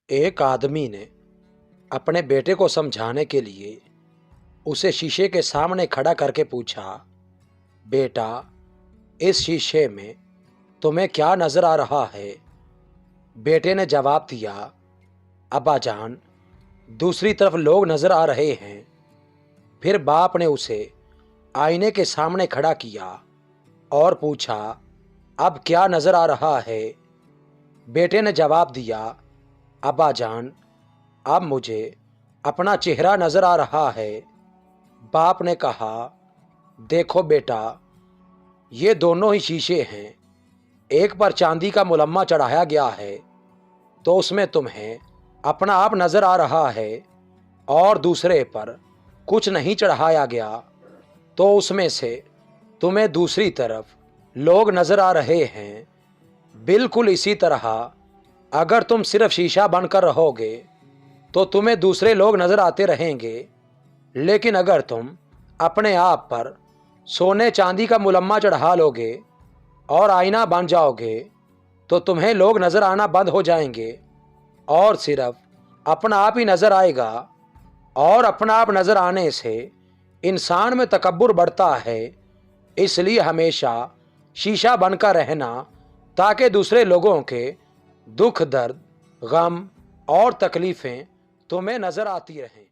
एक आदमी ने अपने बेटे को समझाने के लिए उसे शीशे के सामने खड़ा करके पूछा, बेटा, इस शीशे में तुम्हें क्या नजर आ रहा है? बेटे ने जवाब दिया, अब्बा जान, दूसरी तरफ लोग नजर आ रहे हैं। फिर बाप ने उसे आईने के सामने खड़ा किया और पूछा, अब क्या नजर आ रहा है? बेटे ने जवाब दिया, अब्बा जान, अब मुझे अपना चेहरा नजर आ रहा है। बाप ने कहा, देखो बेटा, ये दोनों ही शीशे हैं। एक पर चांदी का मुलम्मा चढ़ाया गया है तो उसमें तुम्हें अपना आप नजर आ रहा है, और दूसरे पर कुछ नहीं चढ़ाया गया तो उसमें से तुम्हें दूसरी तरफ लोग नजर आ रहे हैं। बिल्कुल इसी तरह अगर तुम सिर्फ शीशा बनकर रहोगे तो तुम्हें दूसरे लोग नजर आते रहेंगे, लेकिन अगर तुम अपने आप पर सोने चांदी का मुलम्मा चढ़ा लोगे और आईना बन जाओगे तो तुम्हें लोग नजर आना बंद हो जाएंगे और सिर्फ अपना आप ही नजर आएगा। और अपना आप नजर आने से इंसान में तकब्बुर बढ़ता है। इसलिए हमेशा शीशा बनकर रहना, ताकि दूसरे लोगों के दुख, दर्द, गम और तकलीफ़ें तुम्हें नजर आती रहें।